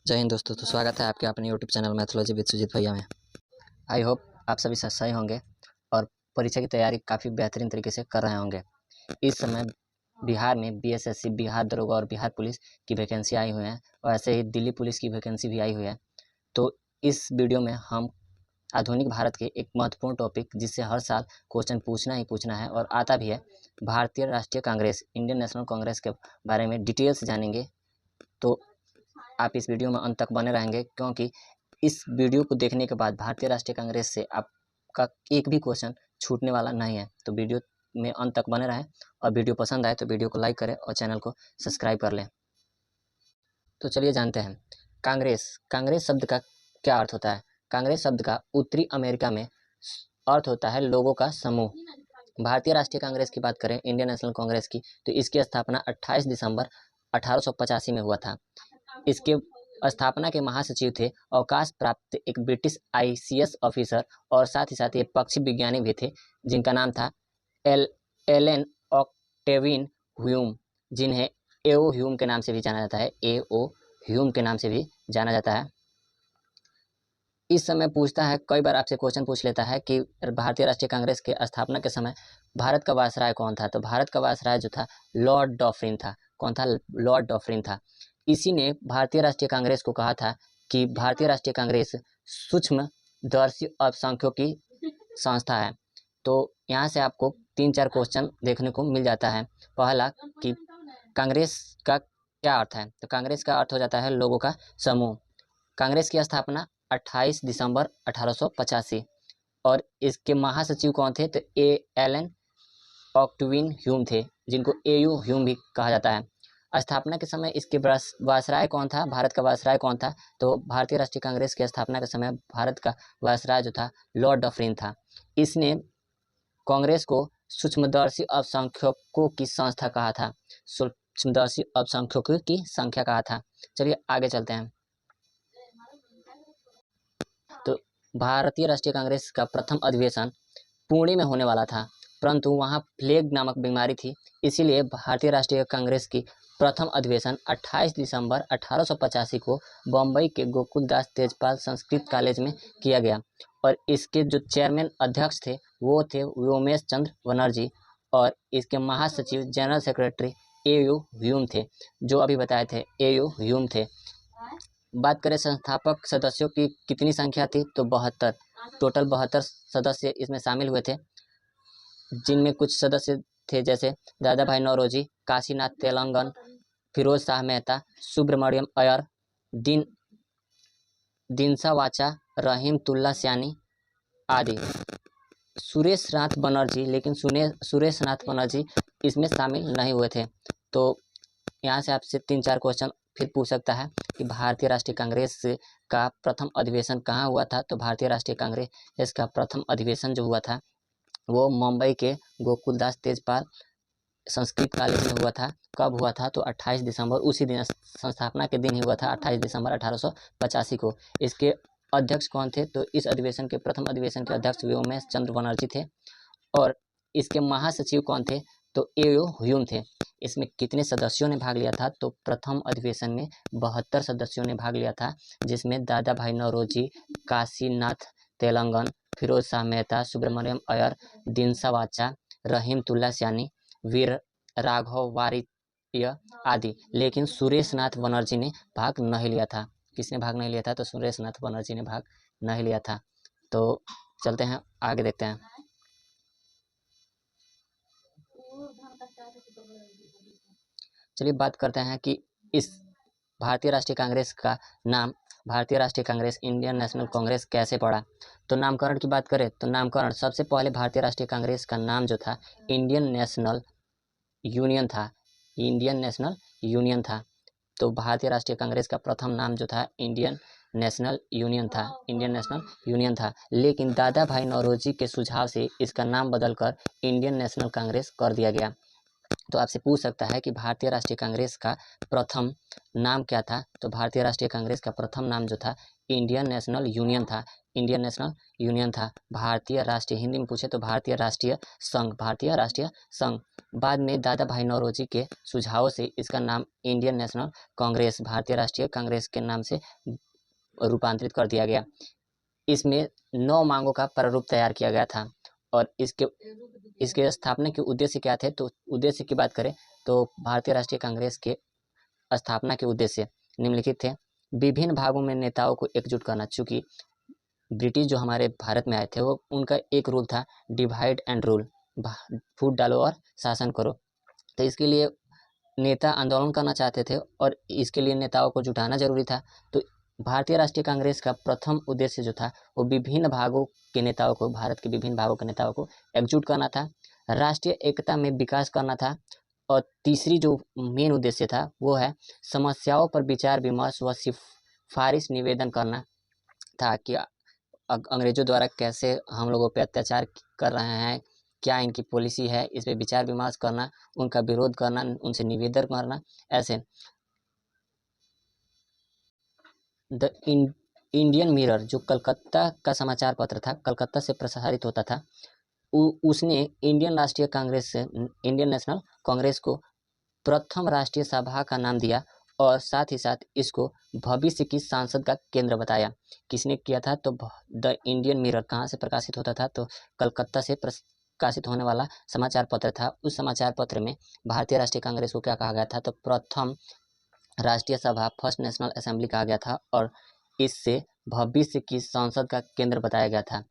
जय हिंद दोस्तों। तो स्वागत है आपके अपने YouTube channel Mathology with Sujeet भैया में। आई होप आप सभी सही होंगे और परीक्षा की तैयारी काफ़ी बेहतरीन तरीके से कर रहे होंगे। इस समय बिहार में बीएसएससी, बिहार दरोगा और बिहार पुलिस की वैकेंसी आई हुई हैं और ऐसे ही दिल्ली पुलिस की वैकेंसी भी आई हुई है। तो इस वीडियो में हम आधुनिक भारत के एक महत्वपूर्ण टॉपिक, जिससे हर साल क्वेश्चन पूछना ही पूछना है और आता भी है, भारतीय राष्ट्रीय कांग्रेस, इंडियन नेशनल कांग्रेस के बारे में डिटेल से जानेंगे। तो आप इस वीडियो में अंत तक बने रहेंगे, क्योंकि इस वीडियो को देखने के बाद भारतीय राष्ट्रीय कांग्रेस से आपका एक भी क्वेश्चन छूटने वाला नहीं है। तो वीडियो में अंत तक बने रहें और वीडियो पसंद आए तो वीडियो को लाइक करें और चैनल को सब्सक्राइब कर लें। तो चलिए जानते हैं कांग्रेस। कांग्रेस शब्द का क्या अर्थ होता है? कांग्रेस शब्द का उत्तरी अमेरिका में अर्थ होता है लोगों का समूह। भारतीय राष्ट्रीय कांग्रेस की बात करें, इंडियन नेशनल कांग्रेस की, तो इसकी स्थापना 28 दिसंबर 1885 में हुआ था। इसके स्थापना के महासचिव थे अवकाश प्राप्त एक ब्रिटिश आईसीएस ऑफिसर और साथ ही साथ ये पक्षी विज्ञानी भी थे, जिनका नाम था एलन ऑक्टेविन ह्यूम, जिन्हें एओ ह्यूम के नाम से भी जाना जाता है। एओ ह्यूम के नाम से भी जाना जाता है। इस समय पूछता है, कई बार आपसे क्वेश्चन पूछ लेता है कि भारतीय राष्ट्रीय कांग्रेस के स्थापना के समय भारत का वायसराय कौन था? तो भारत का वायसराय जो था लॉर्ड डॉफरिन था। कौन था? लॉर्ड डॉफरिन था। इसी ने भारतीय राष्ट्रीय कांग्रेस को कहा था कि भारतीय राष्ट्रीय कांग्रेस सूक्ष्मदर्शी अल्पसंख्यकों की संस्था है। तो यहाँ से आपको 3-4 क्वेश्चन देखने को मिल जाता है। पहला कि कांग्रेस का क्या अर्थ है? तो कांग्रेस का अर्थ हो जाता है लोगों का समूह। कांग्रेस की स्थापना 28 दिसंबर 1885 और इसके महासचिव कौन थे? तो एलन ऑक्टविन ह्यूम थे, जिनको एयू ह्यूम भी कहा जाता है। स्थापना के समय इसके वायसराय कौन था? भारत का वायसराय कौन था? तो भारतीय राष्ट्रीय कांग्रेस की स्थापना के समय भारत का वायसराय जो था लॉर्ड डॉफरिन था। इसने कांग्रेस को सूक्ष्मदर्शी अल्पसंख्यकों की संस्था कहा था। सूक्ष्मदर्शी अल्पसंख्यकों की संख्या कहा था। चलिए आगे चलते हैं। तो भारतीय राष्ट्रीय कांग्रेस का प्रथम अधिवेशन पुणे में होने वाला था, परंतु वहां प्लेग नामक बीमारी थी, इसीलिए भारतीय राष्ट्रीय कांग्रेस की प्रथम अधिवेशन 28 दिसंबर 1885 को बम्बई के गोकुलदास तेजपाल संस्कृत कॉलेज में किया गया और इसके जो चेयरमैन अध्यक्ष थे वो थे व्योमेश चंद्र बनर्जी और इसके महासचिव जनरल सेक्रेटरी एयू ह्यूम थे, जो अभी बताए थे एयू ह्यूम थे। बात करें संस्थापक सदस्यों की कितनी संख्या थी? तो 72, टोटल 72 सदस्य इसमें शामिल हुए थे, जिनमें कुछ सदस्य थे जैसे दादा भाई नौरोजी, काशीनाथ तेलंगन, फिरोज शाह मेहता, सुब्रमण्यम अय्यर, दिनसा वाचा, रहीमतुल्ला सयानी आदि। सुरेश नाथ बनर्जी, लेकिन सुरेश नाथ बनर्जी इसमें शामिल नहीं हुए थे। तो यहाँ से आपसे 3-4 क्वेश्चन फिर पूछ सकता है कि भारतीय राष्ट्रीय कांग्रेस का प्रथम अधिवेशन कहाँ हुआ था? तो भारतीय राष्ट्रीय कांग्रेस का प्रथम अधिवेशन जो हुआ था वो मुंबई के गोकुलदास तेजपाल संस्कृत कॉलेज में हुआ था। कब हुआ था? तो 28 दिसंबर, उसी दिन संस्थापना के दिन ही हुआ था, 28 दिसंबर 1885 को। इसके अध्यक्ष कौन थे? तो इस अधिवेशन के प्रथम अधिवेशन के अध्यक्ष व्योमेश चंद्र बनर्जी थे और इसके महासचिव कौन थे? तो एओ ह्यूम थे। इसमें कितने सदस्यों ने भाग लिया था? तो प्रथम अधिवेशन में 72 सदस्यों ने भाग लिया था, जिसमें दादा भाई नौरोजी, काशीनाथ तेलंगन, फिरोज शाह मेहता, सुब्रमण्यम अय्यर, दिनसा वाचा, रहीमतुल्ला सयानी, वीर राघव वारिय आदि। लेकिन सुरेश नाथ बनर्जी ने भाग नहीं लिया था। किसने भाग नहीं लिया था? तो सुरेश नाथ बनर्जी ने भाग नहीं लिया था। तो चलते हैं आगे, देखते हैं। चलिए बात करते हैं कि इस भारतीय राष्ट्रीय कांग्रेस का नाम भारतीय राष्ट्रीय कांग्रेस, इंडियन नेशनल कांग्रेस कैसे पड़ा? तो नामकरण की बात करें तो नामकरण सबसे पहले भारतीय राष्ट्रीय कांग्रेस का नाम जो था इंडियन नेशनल यूनियन था। इंडियन नेशनल यूनियन था। तो भारतीय राष्ट्रीय कांग्रेस का प्रथम नाम जो था इंडियन नेशनल यूनियन था। इंडियन नेशनल यूनियन था, लेकिन दादा भाई नौरोजी के सुझाव से इसका नाम बदलकर इंडियन नेशनल कांग्रेस कर दिया गया। तो आपसे पूछ सकता है कि भारतीय राष्ट्रीय कांग्रेस का प्रथम नाम क्या था? तो भारतीय राष्ट्रीय कांग्रेस का प्रथम नाम जो था इंडियन नेशनल यूनियन था। इंडियन नेशनल यूनियन था, भारतीय राष्ट्रीय, हिंदी में पूछे तो भारतीय राष्ट्रीय संघ, भारतीय राष्ट्रीय संघ। बाद में दादा भाई नौरोजी के सुझावों से इसका नाम इंडियन नेशनल कांग्रेस, भारतीय राष्ट्रीय कांग्रेस के नाम से रूपांतरित कर दिया गया। इसमें 9 मांगों का प्रारूप तैयार किया गया था और इसके स्थापना के उद्देश्य क्या थे, तो उद्देश्य की बात करें तो भारतीय राष्ट्रीय कांग्रेस के स्थापना के उद्देश्य निम्नलिखित थे। विभिन्न भागों में नेताओं को एकजुट करना, चूंकि ब्रिटिश जो हमारे भारत में आए थे वो उनका एक रूल था डिवाइड एंड रूल, फूट डालो और शासन करो। तो इसके लिए नेता आंदोलन करना चाहते थे और इसके लिए नेताओं को जुटाना जरूरी था। तो भारतीय राष्ट्रीय कांग्रेस का प्रथम उद्देश्य जो था वो विभिन्न भागों के नेताओं को, भारत के विभिन्न भागों के नेताओं को एकजुट करना था, राष्ट्रीय एकता में विकास करना था। और तीसरी जो मेन उद्देश्य था वो है समस्याओं पर विचार विमर्श व सिफारिश निवेदन करना था कि अंग्रेजों द्वारा कैसे हम लोगों पर अत्याचार कर रहे हैं, क्या इनकी पॉलिसी है, इस पर विचार विमर्श करना, उनका विरोध करना, उनसे निवेदन करना। ऐसे द इंडियन मिरर जो कलकत्ता का समाचार पत्र था, कलकत्ता से प्रसारित होता था, उसने इंडियन राष्ट्रीय कांग्रेस से इंडियन नेशनल कांग्रेस को प्रथम राष्ट्रीय सभा का नाम दिया और साथ ही साथ इसको भविष्य की सांसद का केंद्र बताया। किसने किया था, तो द इंडियन मिरर कहाँ से प्रकाशित होता था, तो कलकत्ता से प्रकाशित होने वाला समाचार पत्र था। उस समाचार पत्र में भारतीय राष्ट्रीय कांग्रेस को क्या कहा गया था, तो प्रथम राष्ट्रीय सभा, फर्स्ट नेशनल असेंबली कहा गया था और इससे भविष्य की संसद का केंद्र बताया गया था।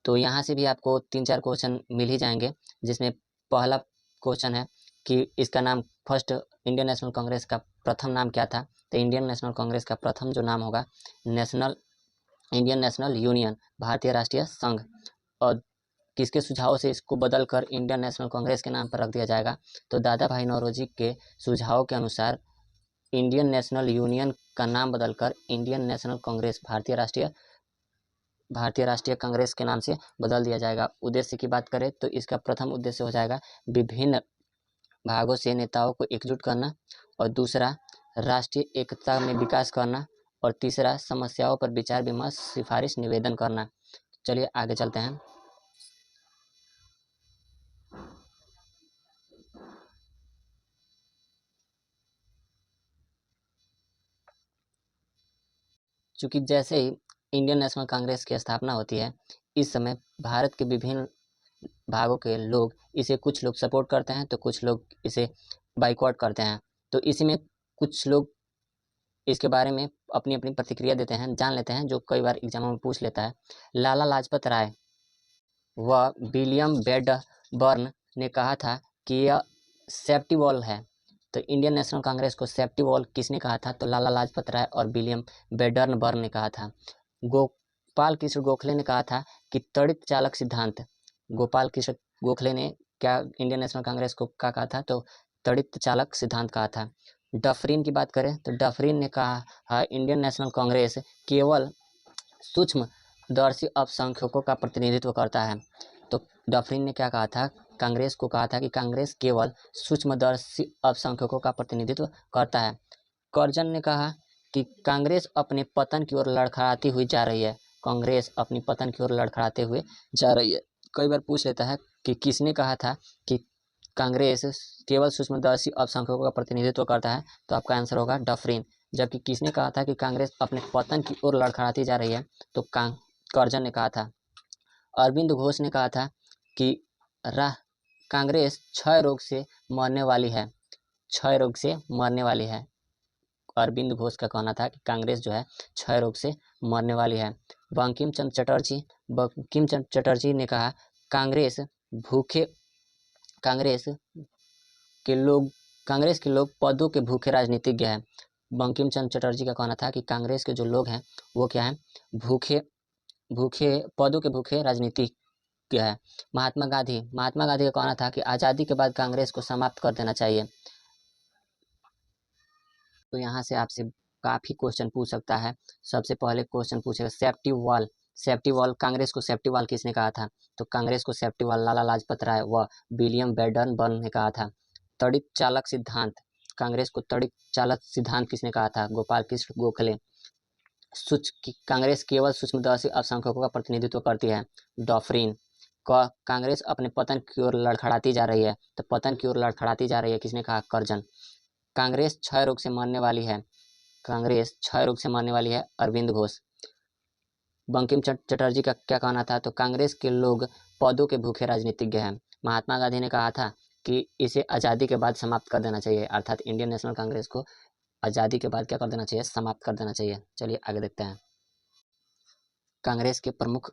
तो यहाँ से भी आपको 3-4 क्वेश्चन मिल ही जाएंगे, जिसमें पहला क्वेश्चन है कि इसका नाम फर्स्ट इंडियन नेशनल कांग्रेस का प्रथम नाम क्या था, तो इंडियन नेशनल कांग्रेस का प्रथम जो नाम होगा इंडियन नेशनल यूनियन, भारतीय राष्ट्रीय संघ। और किसके सुझाव से इसको बदलकर इंडियन नेशनल कांग्रेस के नाम पर रख दिया जाएगा, तो दादा भाई नौरोजी के सुझाव के अनुसार इंडियन नेशनल यूनियन का नाम बदलकर इंडियन नेशनल कांग्रेस, भारतीय राष्ट्रीय कांग्रेस के नाम से बदल दिया जाएगा। उद्देश्य की बात करें तो इसका प्रथम उद्देश्य हो जाएगा विभिन्न भागों से नेताओं को एकजुट करना, और दूसरा राष्ट्रीय एकता में विकास करना, और तीसरा समस्याओं पर विचार विमर्श सिफारिश निवेदन करना। चलिए आगे चलते हैं। चूँकि जैसे ही इंडियन नेशनल कांग्रेस की स्थापना होती है, इस समय भारत के विभिन्न भागों के लोग इसे, कुछ लोग सपोर्ट करते हैं तो कुछ लोग इसे बाइकआउट करते हैं। तो इसी में कुछ लोग इसके बारे में अपनी अपनी प्रतिक्रिया देते हैं, जान लेते हैं, जो कई बार एग्जामों में पूछ लेता है। लाला लाजपत राय व विलियम बेडबर्न ने कहा था कि यह सेफ्टी वॉल है। तो इंडियन नेशनल कांग्रेस को सेफ्टी वॉल किसने कहा था, तो लाला लाजपत राय और विलियम बेडबर्न ने कहा था। गोपाल कृष्ण गोखले ने कहा था कि त्वरित चालक सिद्धांत, गोपाल कृष्ण गोखले ने क्या इंडियन नेशनल कांग्रेस को क्या कहा था, तो त्वरित चालक सिद्धांत कहा था। डफरिन की बात करें तो डफरिन ने कहा इंडियन नेशनल कांग्रेस केवल सूक्ष्मदर्शी अल्पसंख्यकों का प्रतिनिधित्व करता है। तो डफरिन ने क्या कहा था, कांग्रेस को कहा था कि कांग्रेस केवल सूक्ष्मदर्शी अल्पसंख्यकों का प्रतिनिधित्व करता है। कर्जन ने कहा कि कांग्रेस अपने पतन की ओर लड़खड़ाती हुई जा रही है, कांग्रेस अपनी पतन की ओर लड़खड़ाते हुए जा रही है। कई बार पूछ लेता है कि किसने कहा था कि कांग्रेस केवल सूक्ष्मदर्शी अल्पसंख्यकों का प्रतिनिधित्व करता है, तो आपका आंसर होगा डफरिन। जबकि किसने कहा था कि कांग्रेस अपने पतन की ओर लड़खड़ाती जा रही है, तो कर्जन ने कहा था। अरविंद घोष ने कहा था कि कांग्रेस क्षय रोग से मरने वाली है, क्षय रोग से मरने वाली है। अरविंद घोष का कहना था कि कांग्रेस जो है क्षय रोग से मरने वाली है। बंकिम चंद्र चटर्जी ने कहा कांग्रेस के लोग पदों के भूखे राजनीतिज्ञ हैं। बंकिम चंद्र चटर्जी का कहना था कि कांग्रेस के जो लोग हैं वो क्या हैं, पदों के भूखे राजनीतिज्ञ है। महात्मा गांधी का कहना था कि आज़ादी के बाद कांग्रेस को समाप्त कर देना चाहिए। तो यहाँ से आपसे काफ़ी क्वेश्चन पूछ सकता है। सबसे पहले क्वेश्चन पूछेगा सेफ्टी वॉल, कांग्रेस को सेफ्टी वॉल किसने कहा था, तो कांग्रेस को सेफ्टी वॉल लाला लाजपत राय व विलियम बेडबर्न ने कहा था। त्वरित चालक सिद्धांत, कांग्रेस को त्वरित चालक सिद्धांत किसने कहा था, गोपाल कृष्ण गोखले। कांग्रेस केवल सूक्ष्मदर्शी अल्पसंख्यकों का प्रतिनिधित्व करती है। डॉफ्रिन कांग्रेस अपने पतन की ओर लड़खड़ाती जा रही है। तो पतन की ओर लड़खड़ाती जा रही है किसने कहा? कर्जन। कांग्रेस क्षय रोग से मरने वाली है। कांग्रेस क्षय रोग से मरने वाली है। अरविंद घोष। बंकिम चटर्जी का क्या कहना था? तो कांग्रेस के लोग पदों के भूखे राजनीतिज्ञ हैं। महात्मा गांधी ने कहा था कि इसे आज़ादी के बाद समाप्त कर देना चाहिए, अर्थात इंडियन नेशनल कांग्रेस को आज़ादी के बाद क्या कर देना चाहिए? समाप्त कर देना चाहिए। चलिए आगे देखते हैं। कांग्रेस के प्रमुख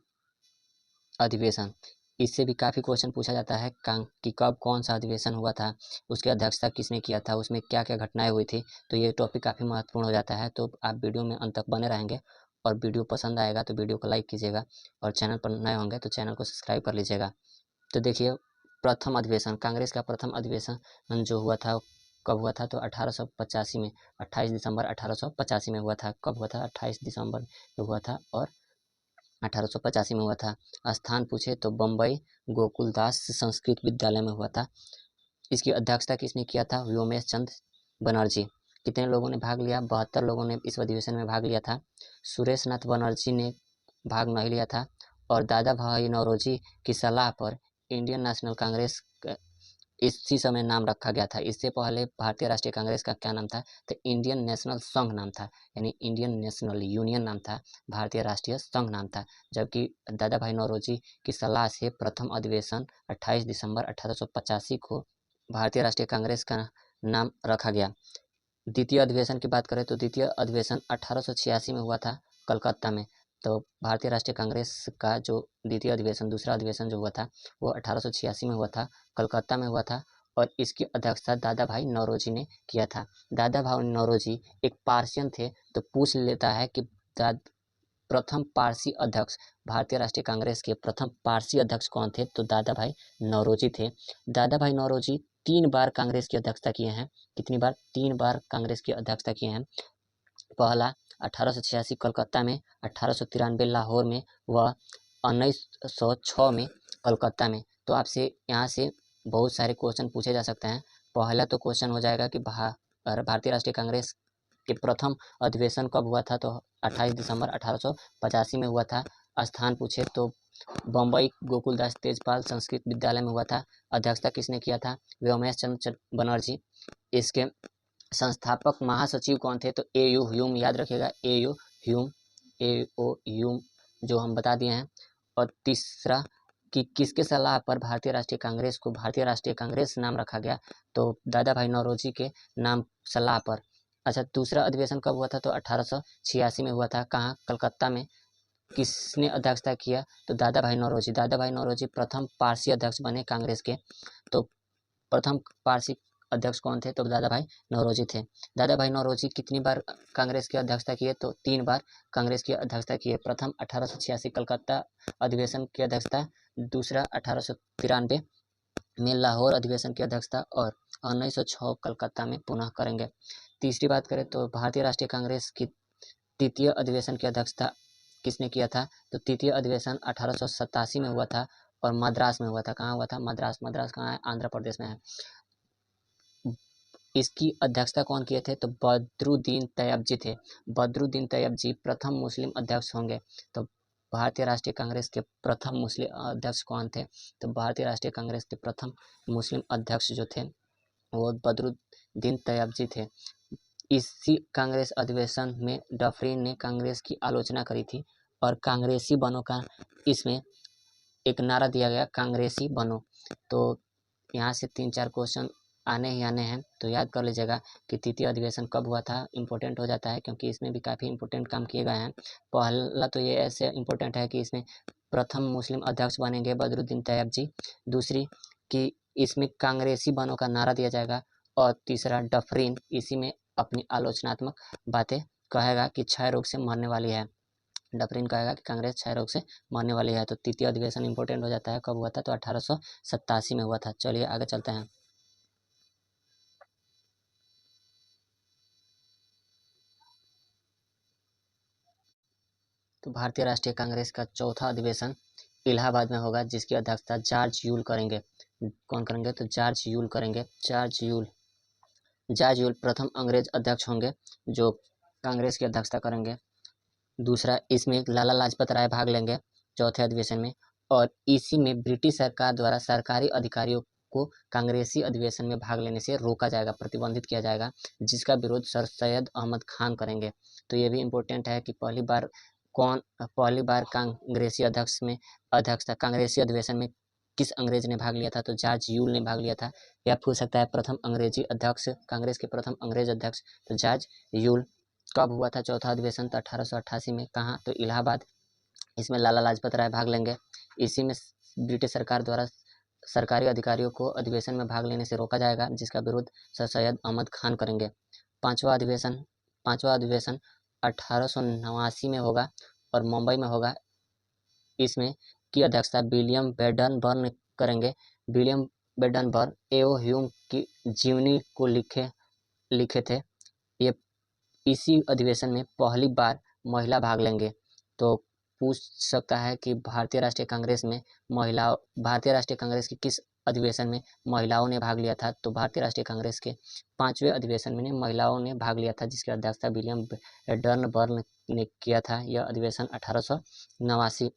अधिवेशन, इससे भी काफ़ी क्वेश्चन पूछा जाता है कि कब कौन सा अधिवेशन हुआ था, उसकी अध्यक्षता किसने किया था, उसमें क्या क्या घटनाएं हुई थी। तो ये टॉपिक काफ़ी महत्वपूर्ण हो जाता है। तो आप वीडियो में अंत तक बने रहेंगे और वीडियो पसंद आएगा तो वीडियो को लाइक कीजिएगा और चैनल पर नए होंगे तो चैनल को सब्सक्राइब कर लीजिएगा। तो देखिए, प्रथम अधिवेशन, कांग्रेस का प्रथम अधिवेशन जो हुआ था कब हुआ था? तो 1885 में, 28 दिसंबर 1885 में हुआ था। कब हुआ था? 28 दिसंबर में हुआ था और 1885 में हुआ था। स्थान पूछे तो बम्बई गोकुलदास संस्कृत विद्यालय में हुआ था। इसकी अध्यक्षता किसने किया था? व्योमेश चंद्र बनर्जी। कितने लोगों ने भाग लिया? 72 लोगों ने इस अधिवेशन में भाग लिया था। सुरेश नाथ बनर्जी ने भाग नहीं लिया था और दादा भाई नौरोजी की सलाह पर इंडियन नेशनल कांग्रेस इसी समय नाम रखा गया था। इससे पहले भारतीय राष्ट्रीय कांग्रेस का क्या नाम था? तो इंडियन नेशनल संघ नाम था, यानी इंडियन नेशनल यूनियन नाम था, भारतीय राष्ट्रीय संघ नाम था। जबकि दादा भाई नौरोजी की सलाह से प्रथम अधिवेशन 28 दिसंबर 1885 को भारतीय राष्ट्रीय कांग्रेस का नाम रखा गया। द्वितीय अधिवेशन की बात करें तो द्वितीय अधिवेशन 1886 में हुआ था कलकत्ता में। तो भारतीय राष्ट्रीय कांग्रेस का जो द्वितीय अधिवेशन, दूसरा अधिवेशन जो हुआ था वो 1886 में हुआ था, कलकत्ता में हुआ था और इसकी अध्यक्षता दादा भाई नौरोजी ने किया था। दादा भाई नौरोजी एक पार्सियन थे। तो पूछ लेता है कि प्रथम पारसी अध्यक्ष, भारतीय राष्ट्रीय कांग्रेस के प्रथम पारसी अध्यक्ष कौन थे? तो दादा भाई नौरोजी थे। दादा भाई नौरोजी 3 बार कांग्रेस की अध्यक्षता किए हैं। कितनी बार? 3 बार कांग्रेस की अध्यक्षता किए हैं। पहला 1886 कलकत्ता में, 1893 लाहौर में व 1906 में कलकत्ता में। तो आपसे यहाँ से बहुत सारे क्वेश्चन पूछे जा सकते हैं। पहला तो क्वेश्चन हो जाएगा कि भारतीय राष्ट्रीय कांग्रेस के प्रथम अधिवेशन कब हुआ था? तो 28 दिसंबर 1885 में हुआ था। स्थान पूछे तो बम्बई गोकुलदास तेजपाल संस्कृत विद्यालय में हुआ था। अध्यक्षता किसने किया था? व्योमेश चंद्र बनर्जी। इसके संस्थापक महासचिव कौन थे? तो ए.यू. ह्यूम, याद रखिएगा, ए.यू. Hume, A.O.. ह्यूम जो हम बता दिए हैं। और तीसरा कि किसके सलाह पर भारतीय राष्ट्रीय कांग्रेस को भारतीय राष्ट्रीय कांग्रेस नाम रखा गया? तो दादा भाई नौरोजी के नाम सलाह पर। अच्छा, दूसरा अधिवेशन कब हुआ था? तो 1886 में हुआ था। कहाँ? कलकत्ता में। किसने अध्यक्षता किया? तो दादा भाई नौरोजी। दादा भाई नौरोजी प्रथम पारसी अध्यक्ष बने कांग्रेस के। तो प्रथम पारसी अध्यक्ष कौन थे? तो दादा भाई नौरोजी थे। दादा भाई नौरोजी कितनी बार कांग्रेस की अध्यक्षता किए? तो 3 बार कांग्रेस की अध्यक्षता किए। प्रथम 1886 कलकत्ता अधिवेशन की अध्यक्षता, दूसरा 1893 में लाहौर अधिवेशन की अध्यक्षता और 1906 कलकत्ता में पुनः करेंगे। तीसरी बात करें तो भारतीय राष्ट्रीय कांग्रेस की तृतीय अधिवेशन की अध्यक्षता किसने किया था? तो तृतीय अधिवेशन 1887 में हुआ था और मद्रास में हुआ था। कहाँ हुआ था? मद्रास। मद्रास कहाँ है? आंध्र प्रदेश में है। इसकी अध्यक्षता कौन किए थे? तो बदरुद्दीन तैयब जी थे। बदरुद्दीन तैयब जी प्रथम मुस्लिम अध्यक्ष होंगे। तो भारतीय राष्ट्रीय कांग्रेस के प्रथम मुस्लिम अध्यक्ष कौन थे? तो भारतीय राष्ट्रीय कांग्रेस के प्रथम मुस्लिम अध्यक्ष जो थे वो बदरुद्दीन तैयब जी थे। इसी कांग्रेस अधिवेशन में डफरीन ने कांग्रेस की आलोचना करी थी और कांग्रेसी बनो का इसमें एक नारा दिया गया, कांग्रेसी बनो। तो यहाँ से 3-4 क्वेश्चन आने ही आने हैं। तो याद कर लीजिएगा कि तृतीय अधिवेशन कब हुआ था। इम्पोर्टेंट हो जाता है क्योंकि इसमें भी काफ़ी इम्पोर्टेंट काम किए गए हैं। पहला तो ये ऐसे इम्पोर्टेंट है कि इसमें प्रथम मुस्लिम अध्यक्ष बनेंगे बदरुद्दीन तैयब जी। दूसरी कि इसमें कांग्रेसी बनो का नारा दिया जाएगा और तीसरा डफरीन इसी में अपनी आलोचनात्मक बातें कहेगा कि क्षय रोग से मरने वाली है। डफरीन कहेगा कि कांग्रेस क्षय रोग से मरने वाली है। तो तृतीय अधिवेशन इंपॉर्टेंट हो जाता है। कब हुआ था? तो 1887 में हुआ था। चलिए आगे चलते हैं। तो भारतीय राष्ट्रीय कांग्रेस का चौथा अधिवेशन इलाहाबाद में होगा जिसकी अध्यक्षता जॉर्ज यूल करेंगे। कौन करेंगे? तो जॉर्ज यूल करेंगे। जॉर्ज यूल प्रथम अंग्रेज अध्यक्ष होंगे जो कांग्रेस की अध्यक्षता करेंगे। दूसरा, इसमें लाला लाजपत राय भाग लेंगे चौथे अधिवेशन में। और इसी में ब्रिटिश सरकार द्वारा सरकारी अधिकारियों को कांग्रेसी अधिवेशन में भाग लेने से रोका जाएगा, प्रतिबंधित किया जाएगा, जिसका विरोध सर सैयद अहमद खान करेंगे। तो ये भी इम्पोर्टेंट है कि पहली बार कांग्रेसी कांग्रेसी अधिवेशन में किस अंग्रेज ने भाग लिया था, तो जॉर्ज यूल ने भाग लिया था। या पूछ सकता है प्रथम अंग्रेजी अध्यक्ष, कांग्रेस के प्रथम अंग्रेज अध्यक्ष, तो जॉर्ज यूल। कब हुआ था चौथा अधिवेशन, तो 1888 में। कहाँ, तो इलाहाबाद। इसमें लाला लाजपत राय भाग लेंगे। इसी में ब्रिटिश सरकार द्वारा सरकारी अधिकारियों को अधिवेशन में भाग लेने से रोका जाएगा, जिसका विरोध सर सैयद अहमद खान करेंगे। पांचवा अधिवेशन 1889 में होगा और मुंबई में होगा। इसमें की अध्यक्षता विलियम बेडनबर्न करेंगे। विलियम बेडनबर्न एओ ह्यूम की जीवनी को लिखे थे। ये इसी अधिवेशन में पहली बार महिला भाग लेंगे। तो पूछ सकता है कि भारतीय राष्ट्रीय कांग्रेस की किस अधिवेशन में महिलाओं ने भाग लिया था, तो भारतीय राष्ट्रीय कांग्रेस के 5वें अधिवेशन में महिलाओं ने भाग लिया था, जिसकी अध्यक्षता विलियम बेडनबर्न ने किया था। यह अधिवेशन 1889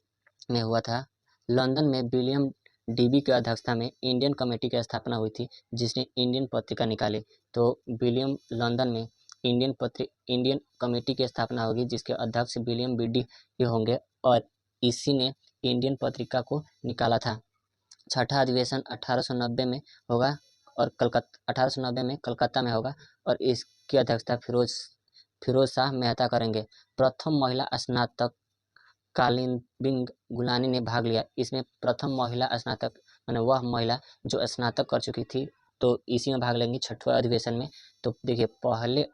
में हुआ था। लंदन में विलियम डीबी की अध्यक्षता में इंडियन कमेटी की स्थापना हुई थी, जिसने इंडियन पत्रिका निकाली। तो लंदन में इंडियन कमेटी की स्थापना होगी, जिसके अध्यक्ष विलियम बीडी होंगे और इसी ने इंडियन पत्रिका को निकाला था। छठा अधिवेशन 1890 में होगा और 1890 में कलकत्ता में होगा और इसकी अध्यक्षता फिरोज शाह मेहता करेंगे। प्रथम महिला स्नातक कालिंदी गुलानी ने भाग लिया। इसमें प्रथम महिला स्नातक माने वह महिला जो स्नातक कर चुकी थी, तो इसी में भाग लेंगी छठवें अधिवेशन में। तो देखिए, पहले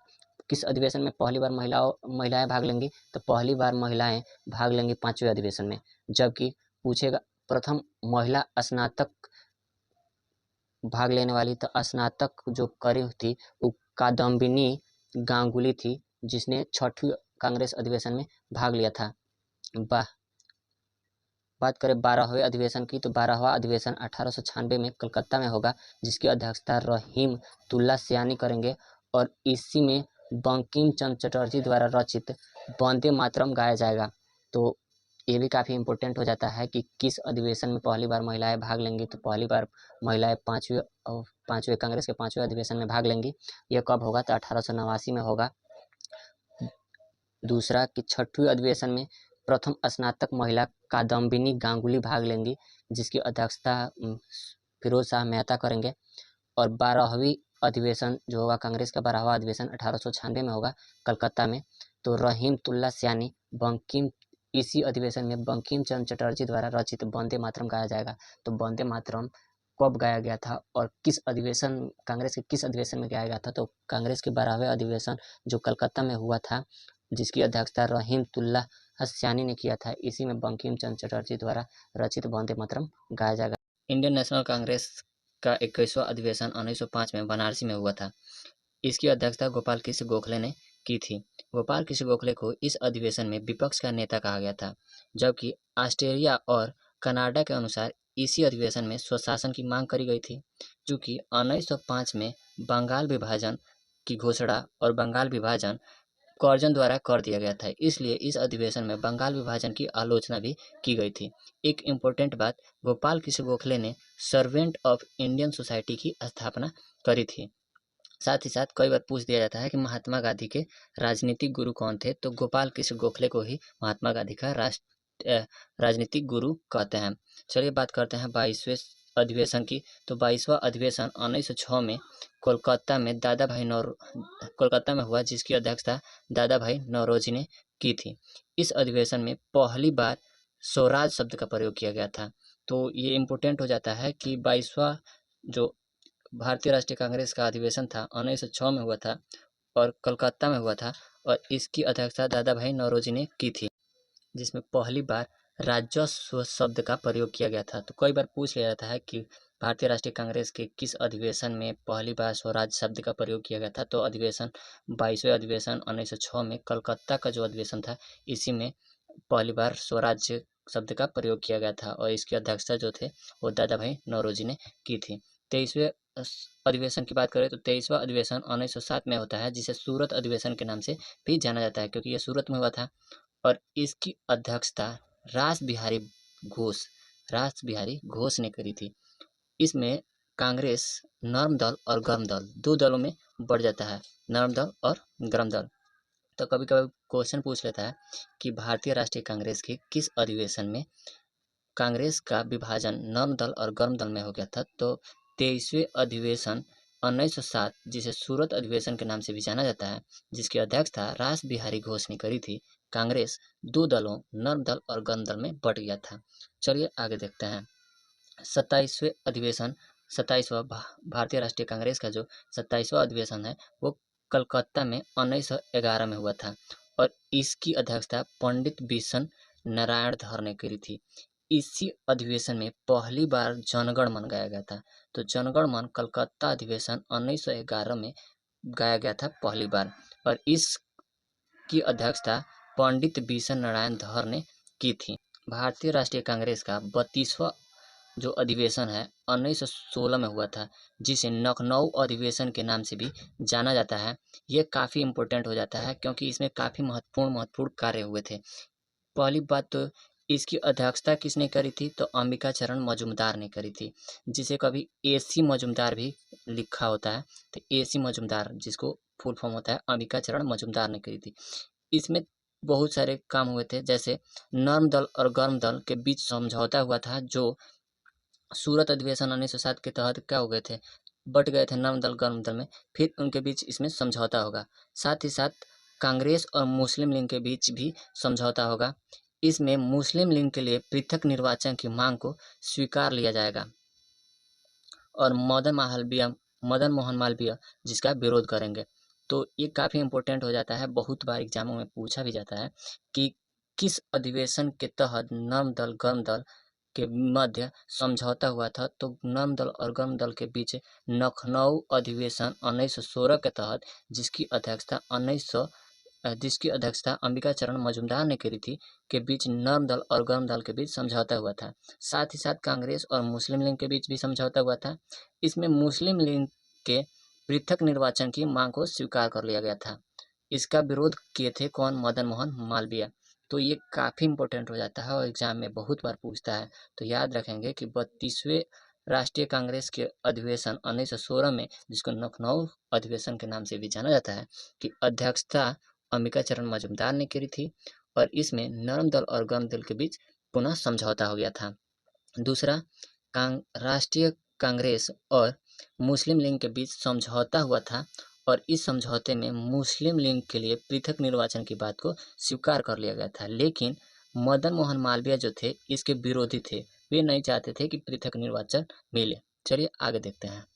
किस अधिवेशन में पहली बार महिलाएं भाग लेंगी, तो पहली बार महिलाएं भाग लेंगी 5वें अधिवेशन में। जबकि पूछेगा प्रथम महिला स्नातक भाग लेने वाली, तो स्नातक जो करी थी वो कादम्बिनी गांगुली थी, जिसने छठवीं कांग्रेस अधिवेशन में भाग लिया था। बात करें 12वें अधिवेशन की, तो 12वां अधिवेशन 1896 में कलकत्ता में होगा, जिसकी अध्यक्षता रहीमतुल्ला सयानी करेंगे और इसी में बंकिम चंद्र चटर्जी द्वारा रचित वंदे मातरम गाया जाएगा। तो ये भी काफ़ी इम्पोर्टेंट हो जाता है कि किस अधिवेशन में पहली बार महिलाएं भाग लेंगी, तो पहली बार महिलाएं पाँचवें कांग्रेस के 5वें अधिवेशन में भाग लेंगी। यह कब होगा, तो 1889 में होगा। दूसरा कि छठवीं अधिवेशन में प्रथम स्नातक महिला कादम्बिनी गांगुली भाग लेंगी, जिसकी अध्यक्षता फिरोज शाह मेहता करेंगे। और 12वीं अधिवेशन जो होगा कांग्रेस का 12वां अधिवेशन 1896 में होगा कलकत्ता में। तो रहीमतुल्ला सयानी इसी अधिवेशन में बंकिम चंद्र चटर्जी द्वारा रचित वंदे मातरम गाया जाएगा। तो वंदे मातरम कब गाया गया था और कांग्रेस के किस अधिवेशन में गाया गया था, तो कांग्रेस के 12वें अधिवेशन जो कलकत्ता में हुआ था, जिसकी अध्यक्षता रहीमतुल्ला सयानी ने किया था। इसी में बंकिम चंद्र चटर्जी द्वारा रचित वंदे मातरम गाया जाएगा। इंडियन नेशनल कांग्रेस का 21वां अधिवेशन 1905 में बनारसी में हुआ था। इसकी अध्यक्षता गोपाल कृष्ण गोखले ने की थी। गोपाल कृष्ण गोखले को इस अधिवेशन में विपक्ष का नेता कहा गया था, जबकि ऑस्ट्रेलिया और कनाडा के अनुसार इसी अधिवेशन में स्वशासन की मांग करी गई थी। चूँकि 1905 में बंगाल विभाजन की घोषणा और बंगाल विभाजन कर्जन द्वारा कर दिया गया था, इसलिए इस अधिवेशन में बंगाल विभाजन की आलोचना भी की गई थी। एक इम्पोर्टेंट बात, गोपाल कृष्ण गोखले ने सर्वेंट ऑफ इंडियन सोसाइटी की स्थापना करी थी। साथ ही साथ कई बार पूछ दिया जाता है कि महात्मा गांधी के राजनीतिक गुरु कौन थे, तो गोपाल कृष्ण गोखले को ही महात्मा गांधी का राजनीतिक गुरु कहते हैं। चलिए बात करते हैं 22वें अधिवेशन की। तो 22वां अधिवेशन 1906 में कोलकाता में हुआ, जिसकी अध्यक्षता दादा भाई नौरोजी ने की थी। इस अधिवेशन में पहली बार स्वराज शब्द का प्रयोग किया गया था। तो ये इम्पोर्टेंट हो जाता है कि 22वां जो भारतीय राष्ट्रीय कांग्रेस का अधिवेशन था 1906 में हुआ था और कलकत्ता में हुआ था और इसकी अध्यक्षता दादा भाई नौरोजी ने की थी, जिसमें पहली बार राजस्व शब्द का प्रयोग किया गया था। तो कई बार पूछ लिया जाता है कि भारतीय राष्ट्रीय कांग्रेस के किस अधिवेशन में पहली बार स्वराज शब्द का प्रयोग किया गया था, तो 22वें अधिवेशन 1906 में कलकत्ता का जो अधिवेशन था, इसी में पहली बार स्वराज्य शब्द का प्रयोग किया गया था और इसकी अध्यक्षता जो थे वो दादा भाई नौरोजी ने की थी। 23वें अधिवेशन की बात करें तो 23वां अधिवेशन 1907 में होता है, जिसे सूरत अधिवेशन के नाम से भी जाना जाता है, क्योंकि ये सूरत में हुआ था और इसकी अध्यक्षता रास बिहारी घोष ने करी थी। इसमें कांग्रेस नर्म दल और गर्म दल, दो दलों में बढ़ जाता है, नर्म दल और गर्म दल। तो कभी कभी क्वेश्चन पूछ लेता है कि भारतीय राष्ट्रीय कांग्रेस के किस अधिवेशन में कांग्रेस का विभाजन नर्म दल और गर्म दल में हो गया था। तो 23वें अधिवेशन 1907, जिसे सूरत अधिवेशन के नाम से भी जाना जाता है, जिसकी अध्यक्षता रास बिहारी घोष ने करी थी, कांग्रेस दो दलों नर्म दल और गर्म दल में बट गया था। चलिए आगे देखते हैं। 27वें अधिवेशन, 27वां भारतीय राष्ट्रीय कांग्रेस का जो 27वां अधिवेशन है वो कलकत्ता में 1911 में हुआ था और इसकी अध्यक्षता पंडित बिशन नारायण धर ने करी थी। इसी अधिवेशन में पहली बार जनगण मन गाया गया था। तो जनगण मन कलकत्ता अधिवेशन 1911 में गाया गया था पहली बार और इसकी अध्यक्षता पंडित बिशन नारायण धर ने की थी। भारतीय राष्ट्रीय कांग्रेस का 32वां जो अधिवेशन है 1916 में हुआ था, जिसे लखनऊ अधिवेशन के नाम से भी जाना जाता है। ये काफ़ी इम्पोर्टेंट हो जाता है क्योंकि इसमें काफ़ी महत्वपूर्ण कार्य हुए थे। पहली बात तो इसकी अध्यक्षता किसने करी थी, तो अंबिका चरण मजूमदार ने करी थी, जिसे कभी AC मजूमदार भी लिखा होता है। तो AC मजूमदार, जिसको फुल फॉर्म होता है अंबिका चरण मजूमदार ने करी थी। इसमें बहुत सारे काम हुए थे, जैसे नर्म दल और गर्म दल के बीच समझौता हुआ था, जो सूरत अधिवेशन 1907 के तहत क्या हो गए थे, बट गए थे नर्म दल गर्म दल में, फिर उनके बीच इसमें समझौता होगा। साथ ही साथ कांग्रेस और मुस्लिम लीग के बीच भी समझौता होगा। इसमें मुस्लिम लीग के लिए पृथक निर्वाचन की मांग को स्वीकार लिया जाएगा और मदन मोहन मालवीय जिसका विरोध करेंगे। तो ये काफ़ी इम्पोर्टेंट हो जाता है, बहुत बार एग्जामों में पूछा भी जाता है कि किस अधिवेशन के तहत नर्म दल गर्म दल के मध्य समझौता हुआ था। तो नर्म दल और गर्म दल के बीच लखनऊ अधिवेशन 1916 के तहत, जिसकी अध्यक्षता अंबिका चरण मजूमदार ने करी थी, के बीच नर्म दल और गर्म दल के बीच समझौता हुआ था। साथ ही साथ कांग्रेस और मुस्लिम लीग के बीच भी समझौता हुआ था। इसमें मुस्लिम लीग के पृथक निर्वाचन की मांग को स्वीकार कर लिया गया था। इसका विरोध किए थे कौन, मदन मोहन मालवीय। तो ये काफ़ी इंपॉर्टेंट हो जाता है और एग्जाम में बहुत बार पूछता है। तो याद रखेंगे कि 32वें राष्ट्रीय कांग्रेस के अधिवेशन 1916 में, जिसको लखनऊ अधिवेशन के नाम से भी जाना जाता है, की अध्यक्षता अंबिका चरण मजूमदार ने करी थी और इसमें नर्म दल और गर्म दल के बीच पुनः समझौता हो गया था। दूसरा, राष्ट्रीय कांग्रेस और मुस्लिम लीग के बीच समझौता हुआ था और इस समझौते में मुस्लिम लीग के लिए पृथक निर्वाचन की बात को स्वीकार कर लिया गया था, लेकिन मदन मोहन मालवीय जो थे इसके विरोधी थे। वे नहीं चाहते थे कि पृथक निर्वाचन मिले। चलिए आगे देखते हैं।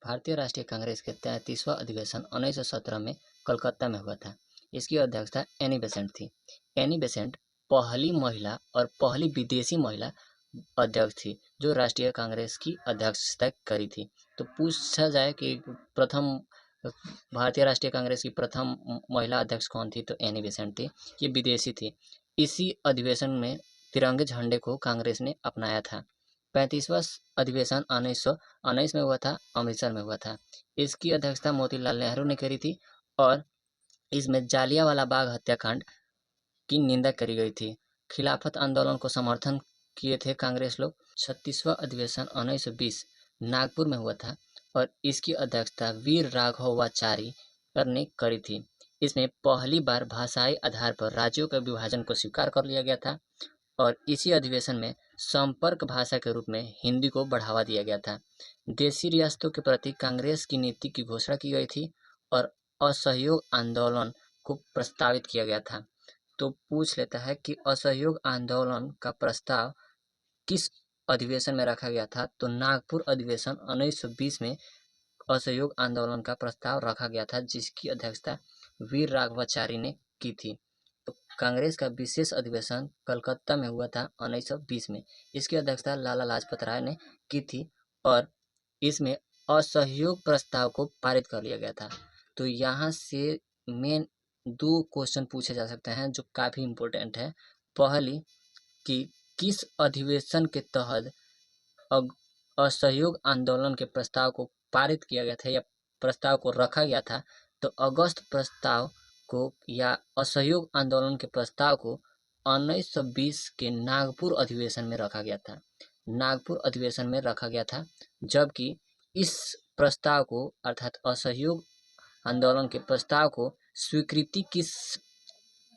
भारतीय राष्ट्रीय कांग्रेस के 33वां अधिवेशन 1917 में कलकत्ता में हुआ था। इसकी अध्यक्षता एनी बेसेंट थी। एनी बेसेंट पहली महिला और पहली विदेशी महिला अध्यक्ष थी जो राष्ट्रीय कांग्रेस की अध्यक्षता करी थी। तो पूछा जाए कि प्रथम भारतीय राष्ट्रीय कांग्रेस की प्रथम महिला अध्यक्ष कौन थी, तो एनी बेसेंट थी। ये विदेशी थी। इसी अधिवेशन में तिरंगे झंडे को कांग्रेस ने अपनाया था। 35वां अधिवेशन 1919 में हुआ था, अमृतसर में हुआ था। इसकी अध्यक्षता मोतीलाल नेहरू ने करी थी और इसमें जालियांवाला बाग हत्याकांड की निंदा करी गई थी। खिलाफत आंदोलन को समर्थन किए थे कांग्रेस लोग। 36वां अधिवेशन 1920 नागपुर में हुआ था और इसकी अध्यक्षता वीर राघवाचारी ने करी थी। इसमें पहली बार भाषाई आधार पर राज्यों के विभाजन को स्वीकार कर लिया गया था और इसी अधिवेशन में संपर्क भाषा के रूप में हिंदी को बढ़ावा दिया गया था। देशी रियासतों के प्रति कांग्रेस की नीति की घोषणा की गई थी और असहयोग आंदोलन को प्रस्तावित किया गया था। तो पूछ लेता है कि असहयोग आंदोलन का प्रस्ताव किस अधिवेशन में रखा गया था, तो नागपुर अधिवेशन 1920 में असहयोग आंदोलन का प्रस्ताव रखा गया था, जिसकी अध्यक्षता वीर राघवाचारी ने की थी। तो कांग्रेस का विशेष अधिवेशन कलकत्ता में हुआ था 1920 में। इसकी अध्यक्षता लाला लाजपत राय ने की थी और इसमें असहयोग प्रस्ताव को पारित कर लिया गया था। तो यहाँ से मेन दो क्वेश्चन पूछे जा सकते हैं जो काफ़ी इम्पोर्टेंट है। पहली कि किस अधिवेशन के तहत असहयोग आंदोलन के प्रस्ताव को पारित किया गया था या प्रस्ताव को रखा गया था, तो अगस्त प्रस्ताव को या असहयोग आंदोलन के प्रस्ताव को 1920 के नागपुर अधिवेशन में रखा गया था। नागपुर अधिवेशन में रखा गया था, जबकि इस प्रस्ताव को अर्थात असहयोग आंदोलन के प्रस्ताव को स्वीकृति किस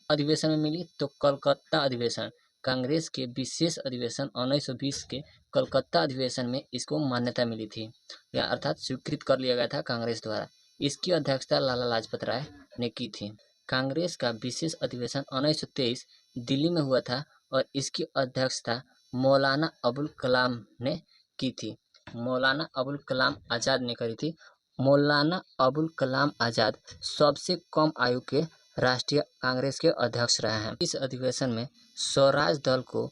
अधिवेशन में मिली? तो कलकत्ता अधिवेशन, कांग्रेस के विशेष अधिवेशन 1920 के कलकत्ता अधिवेशन में इसको मान्यता मिली थी, या अर्थात स्वीकृत कर लिया गया था कांग्रेस द्वारा। इसकी अध्यक्षता लाला लाजपत राय ने की थी। कांग्रेस का विशेष अधिवेशन 1923 दिल्ली में हुआ था और इसकी अध्यक्षता मौलाना अबुल कलाम ने की थी। मौलाना अबुल कलाम आज़ाद ने करी थी। मौलाना अबुल कलाम आज़ाद सबसे कम आयु के राष्ट्रीय कांग्रेस के अध्यक्ष रहे हैं। इस अधिवेशन में स्वराज दल को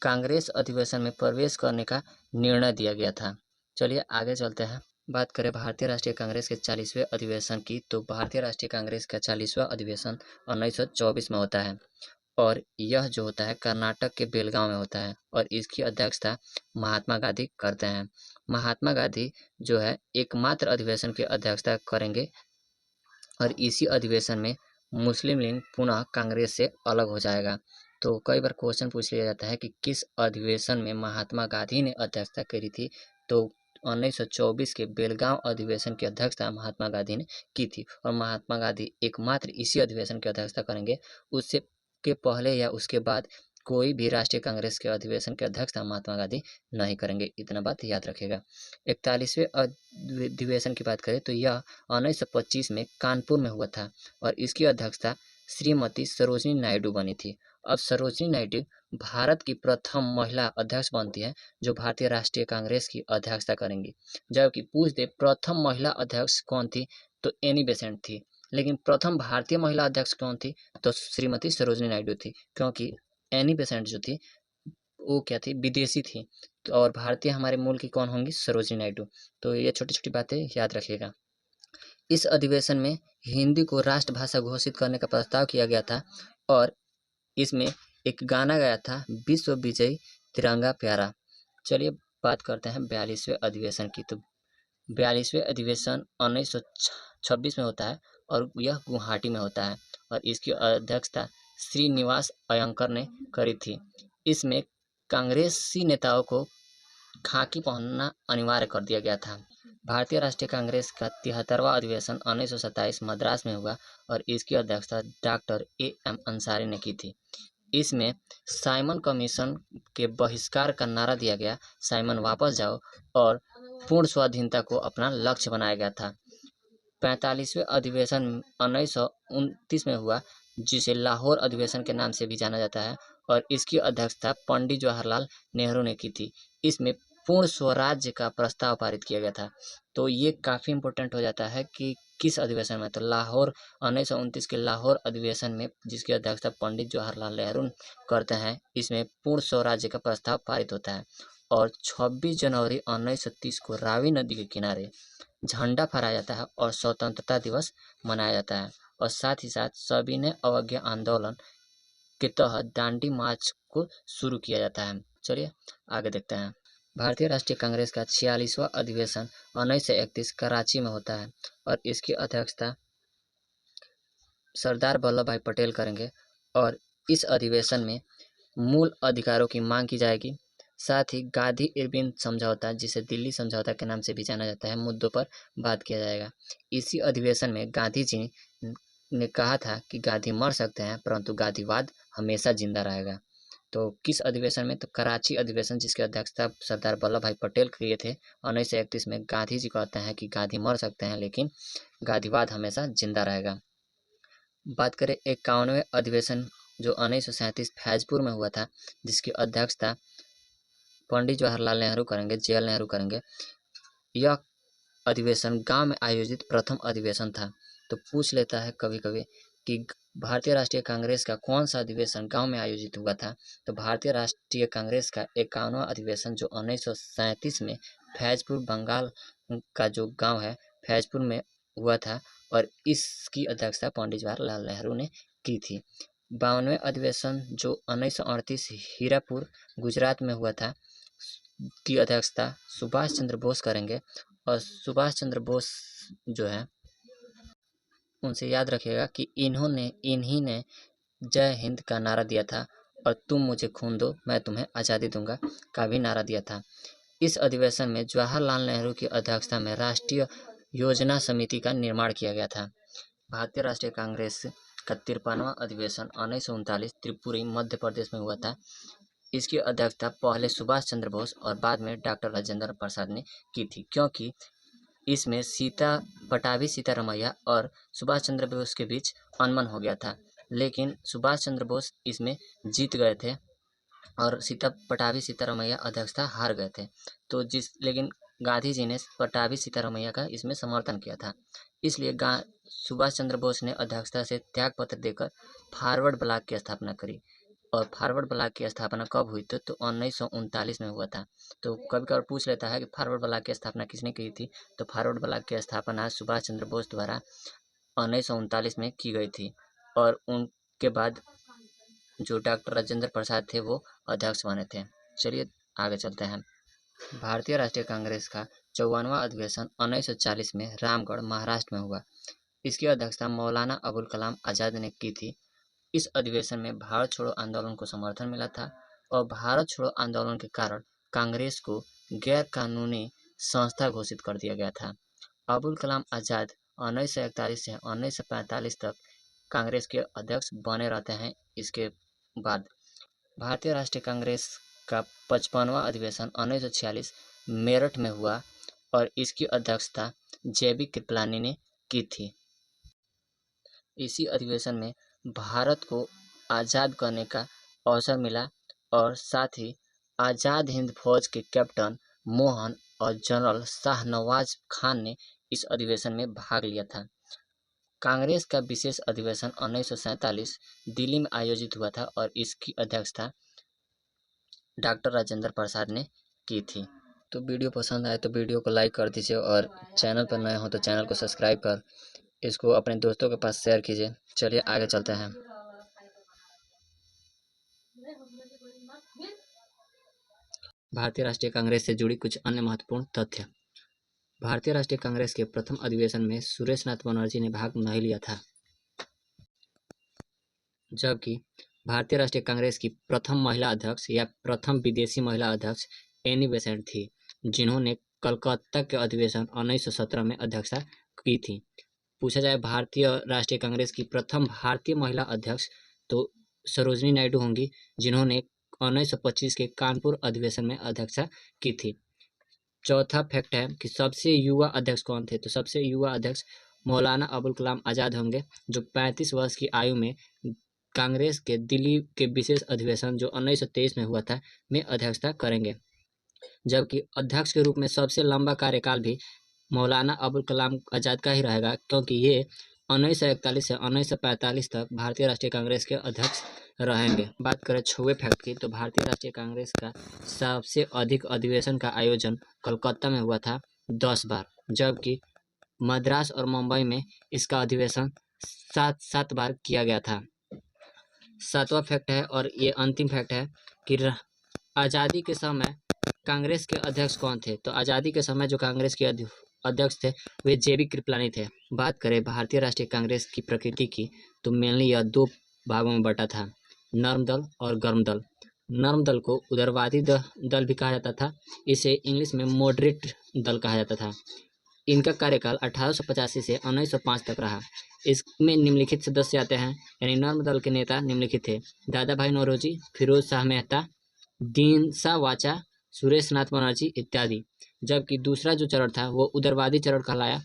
कांग्रेस अधिवेशन में प्रवेश करने का निर्णय दिया गया था। चलिए आगे चलते हैं। बात करें भारतीय राष्ट्रीय कांग्रेस के 40वें अधिवेशन की, तो भारतीय राष्ट्रीय कांग्रेस का 40वां अधिवेशन 1924 में होता है और यह जो होता है कर्नाटक के बेलगांव में होता है और इसकी अध्यक्षता महात्मा गांधी करते हैं। महात्मा गांधी जो है एकमात्र अधिवेशन की अध्यक्षता करेंगे और इसी अधिवेशन में मुस्लिम लीग पुनः कांग्रेस से अलग हो जाएगा। तो कई बार क्वेश्चन पूछ लिया जाता है कि किस अधिवेशन में महात्मा गांधी ने अध्यक्षता करी थी, तो 1924 के बेलगांव अधिवेशन की अध्यक्षता महात्मा गांधी ने की थी और महात्मा गांधी एकमात्र इसी अधिवेशन की अध्यक्षता करेंगे। उससे के पहले या उसके बाद कोई भी राष्ट्रीय कांग्रेस के अधिवेशन की अध्यक्षता महात्मा गांधी नहीं करेंगे, इतना बात याद रखेगा। 41वें अधिवेशन की बात करें तो यह 1925 में कानपुर में हुआ था और इसकी अध्यक्षता श्रीमती सरोजिनी नायडू बनी थी। अब सरोजिनी नायडू भारत की प्रथम महिला अध्यक्ष बनती है जो भारतीय राष्ट्रीय कांग्रेस की अध्यक्षता करेंगी। जबकि पूछ दे प्रथम महिला अध्यक्ष कौन थी, तो एनी बेसेंट थी, लेकिन प्रथम भारतीय महिला अध्यक्ष कौन थी, तो श्रीमती सरोजिनी नायडू थी, क्योंकि एनी बेसेंट जो थी वो क्या थी, विदेशी थी। तो और भारतीय हमारे मूल की कौन होंगी, सरोजिनी नायडू। तो ये छोटी छोटी बातें याद रखिएगा। इस अधिवेशन में हिंदी को राष्ट्रभाषा घोषित करने का प्रस्ताव किया गया था और इसमें एक गाना गाया था, विश्व विजयी तिरंगा प्यारा। चलिए बात करते हैं 42वें अधिवेशन की। तो 42वें अधिवेशन 1926 में होता है और यह गुवाहाटी में होता है और इसकी अध्यक्षता श्रीनिवास अयंकर ने करी थी। इसमें कांग्रेसी नेताओं को खाकी पहनना अनिवार्य कर दिया गया था। भारतीय राष्ट्रीय कांग्रेस का 73वां अधिवेशन 1927 मद्रास में हुआ और इसकी अध्यक्षता डॉक्टर A.M. अंसारी ने की थी। इसमें साइमन कमीशन के बहिष्कार का नारा दिया गया, साइमन वापस जाओ, और पूर्ण स्वाधीनता को अपना लक्ष्य बनाया गया था। 45वें अधिवेशन 1929 में हुआ, जिसे लाहौर अधिवेशन के नाम से भी जाना जाता है और इसकी अध्यक्षता पंडित जवाहरलाल नेहरू ने की थी। इसमें पूर्ण स्वराज्य का प्रस्ताव पारित किया गया था। तो ये काफ़ी इम्पोर्टेंट हो जाता है कि किस अधिवेशन में, तो लाहौर 1929 के लाहौर अधिवेशन में, जिसकी अध्यक्षता पंडित जवाहरलाल नेहरू करते हैं। इसमें पूर्ण स्वराज्य का प्रस्ताव पारित होता है और 26 जनवरी 1930 को रावी नदी के किनारे झंडा फहराया जाता है और स्वतंत्रता दिवस मनाया जाता है और साथ ही साथ सविनय अवज्ञा आंदोलन के तहत दांडी मार्च को शुरू किया जाता है। चलिए आगे देखते हैं। भारतीय राष्ट्रीय कांग्रेस का 46वां अधिवेशन 1931 कराची में होता है और इसकी अध्यक्षता सरदार वल्लभ भाई पटेल करेंगे और इस अधिवेशन में मूल अधिकारों की मांग की जाएगी। साथ ही गांधी इरविन समझौता, जिसे दिल्ली समझौता के नाम से भी जाना जाता है, मुद्दों पर बात किया जाएगा। इसी अधिवेशन में गांधी जी ने कहा था कि गांधी मर सकते हैं परंतु गांधीवाद हमेशा जिंदा रहेगा। तो किस अधिवेशन में, तो कराची अधिवेशन, जिसकी अध्यक्षता सरदार वल्लभ भाई पटेल किए थे 1931 में। गांधी जी कहते हैं कि गांधी मर सकते हैं लेकिन गांधीवाद हमेशा जिंदा रहेगा। बात करें 51वें अधिवेशन जो 1937 फैजपुर में हुआ था, जिसकी अध्यक्षता पंडित जवाहरलाल नेहरू करेंगे, JL नेहरू करेंगे। यह अधिवेशन गांव में आयोजित प्रथम अधिवेशन था। तो पूछ लेता है कभी कभी कि भारतीय राष्ट्रीय कांग्रेस का कौन सा अधिवेशन गांव में आयोजित हुआ था, तो भारतीय राष्ट्रीय कांग्रेस का 51वां अधिवेशन जो 1937 में फैजपुर बंगाल का जो गांव है फैजपुर में हुआ था और इसकी अध्यक्षता पंडित जवाहरलाल नेहरू ने की थी। 52वें अधिवेशन जो 1938 हीरापुर गुजरात में हुआ था की अध्यक्षता सुभाष चंद्र बोस करेंगे और सुभाष चंद्र बोस जो है उनसे याद रखिएगा कि इन्हीं ने जय हिंद का नारा दिया था और तुम मुझे खून दो मैं तुम्हें आज़ादी दूंगा का भी नारा दिया था। इस अधिवेशन में जवाहरलाल नेहरू की अध्यक्षता में राष्ट्रीय योजना समिति का निर्माण किया गया था। भारतीय राष्ट्रीय कांग्रेस का 53वां अधिवेशन 1939 त्रिपुरी मध्य प्रदेश में हुआ था। इसकी अध्यक्षता पहले सुभाष चंद्र बोस और बाद में डॉक्टर राजेंद्र प्रसाद ने की थी, क्योंकि इसमें पटाभी सीतारमैया और सुभाष चंद्र बोस के बीच अनबन हो गया था, लेकिन सुभाष चंद्र बोस इसमें जीत गए थे और पटाभी सीतारमैया अध्यक्षता हार गए थे। लेकिन गांधी जी ने पटाभी सीतारमैया का इसमें समर्थन किया था, इसलिए सुभाष चंद्र बोस ने अध्यक्षता से त्याग पत्र देकर फॉरवर्ड ब्लॉक की स्थापना करी। और फॉरवर्ड ब्लॉक की स्थापना कब हुई थी? तो 1939 में हुआ था। तो कभी कभार पूछ लेता है कि फॉरवर्ड ब्लॉक की स्थापना किसने की थी? तो फॉरवर्ड ब्लॉक की स्थापना सुभाष चंद्र बोस द्वारा 1939 में की गई थी और उनके बाद जो डॉक्टर राजेंद्र प्रसाद थे वो अध्यक्ष बने थे। चलिए आगे चलते हैं। भारतीय राष्ट्रीय कांग्रेस का 54वां अधिवेशन 1940 में रामगढ़ महाराष्ट्र में हुआ। इसकी अध्यक्षता मौलाना अबुल कलाम आज़ाद ने की थी। इस अधिवेशन में भारत छोड़ो आंदोलन को समर्थन मिला था और भारत छोड़ो आंदोलन के कारण कांग्रेस को गैर कानूनी संस्था घोषित कर दिया गया था। अबुल कलाम आज़ाद 1941 से 1945 तक कांग्रेस के अध्यक्ष बने रहते हैं। इसके बाद भारतीय राष्ट्रीय कांग्रेस का 55वां अधिवेशन 1946 मेरठ में हुआ और इसकी अध्यक्षता जेबी कृपलानी ने की थी। इसी अधिवेशन में भारत को आज़ाद करने का अवसर मिला और साथ ही आज़ाद हिंद फौज के कैप्टन मोहन और जनरल शाहनवाज खान ने इस अधिवेशन में भाग लिया था। कांग्रेस का विशेष अधिवेशन 1947 दिल्ली में आयोजित हुआ था और इसकी अध्यक्षता डॉक्टर राजेंद्र प्रसाद ने की थी। तो वीडियो पसंद आए तो वीडियो को लाइक कर दीजिए और चैनल पर नए हो तो चैनल को सब्सक्राइब कर इसको अपने दोस्तों के पास शेयर कीजिए। चलिए आगे चलते हैं। भारतीय राष्ट्रीय कांग्रेस से जुड़ी कुछ अन्य महत्वपूर्ण तथ्य। भारतीय राष्ट्रीय कांग्रेस के प्रथम अधिवेशन में सुरेशनाथ बनर्जी ने भाग नहीं लिया था, जबकि भारतीय राष्ट्रीय कांग्रेस की प्रथम महिला अध्यक्ष या प्रथम विदेशी महिला अध्यक्ष एनी बेसेंट थी, जिन्होंने कलकत्ता के अधिवेशन 1917 में अध्यक्षता की थी। पूछा जाए भारतीय राष्ट्रीय कांग्रेस की प्रथम भारतीय महिला अध्यक्ष तो सरोजिनी नायडू होंगी, जिन्होंने 1925 के कानपुर अधिवेशन में अध्यक्षता की थी। चौथा फैक्ट है कि सबसे युवा अध्यक्ष कौन थे? तो सबसे युवा अध्यक्ष मौलाना अबुल कलाम आज़ाद होंगे, जो 35 वर्ष की आयु में कांग्रेस के दिल्ली के विशेष अधिवेशन जो 1923 में हुआ था में अध्यक्षता करेंगे। जबकि अध्यक्ष के रूप में सबसे लंबा कार्यकाल भी मौलाना अबुल कलाम आज़ाद का ही रहेगा, क्योंकि ये 1941 से 1945 तक भारतीय राष्ट्रीय कांग्रेस के अध्यक्ष रहेंगे। बात करें 6वें फैक्ट की, तो भारतीय राष्ट्रीय कांग्रेस का सबसे अधिक अधिवेशन का आयोजन कलकत्ता में हुआ था 10 बार, जबकि मद्रास और मुंबई में इसका अधिवेशन 7 बार किया गया था। 7वां फैक्ट है और ये अंतिम फैक्ट है कि आज़ादी के समय कांग्रेस के अध्यक्ष कौन थे? तो आज़ादी के समय जो कांग्रेस के अध्यक्ष थे वे जेबी कृपलानी थे। बात करें भारतीय राष्ट्रीय कांग्रेस की प्रकृति की, तो मेनली यह 2 भागों में बटा था, नर्म दल और गर्म दल। नर्म दल को उदारवादी दल भी कहा जाता था, इसे इंग्लिश में मॉडरेट दल कहा जाता था। इनका कार्यकाल 1885 से 1905 तक रहा। इसमें निम्नलिखित सदस्य आते हैं, यानी नर्म दल के नेता निम्नलिखित थे: दादा भाई नौरोजी, फिरोज शाह मेहता, दीनसा वाचा, सुरेशनाथ बनर्जी इत्यादि। जबकि दूसरा जो चरण था वो उदारवादी चरण कहलाया,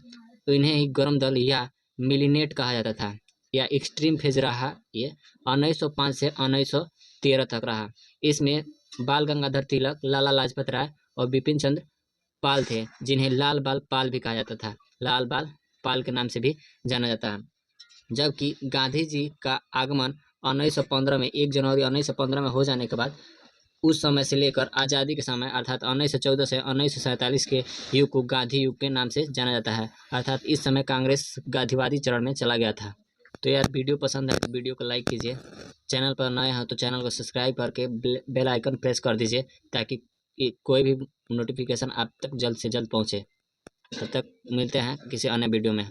तो इन्हें ही गर्म दल या मिलिनेट कहा जाता था या एक्सट्रीम फेज रहा। ये 1905 से 1913 तक रहा। इसमें बाल गंगाधर तिलक, लाला लाजपत राय और बिपिन चंद्र पाल थे, जिन्हें लाल बाल पाल भी कहा जाता था, लाल बाल पाल के नाम से भी जाना जाता है। जबकि गांधी जी का आगमन 1915 में 1 जनवरी 1915 में हो जाने के बाद उस समय से लेकर आज़ादी के समय अर्थात 1914 से 1947 के युग को गांधी युग के नाम से जाना जाता है, अर्थात इस समय कांग्रेस गांधीवादी चरण में चला गया था। तो यार वीडियो पसंद है तो वीडियो को लाइक कीजिए, चैनल पर नए हैं तो चैनल को सब्सक्राइब करके बेल आइकन प्रेस कर दीजिए, ताकि कोई भी नोटिफिकेशन आप तक जल्द से जल्द पहुँचे। तब तक मिलते हैं किसी अन्य वीडियो में।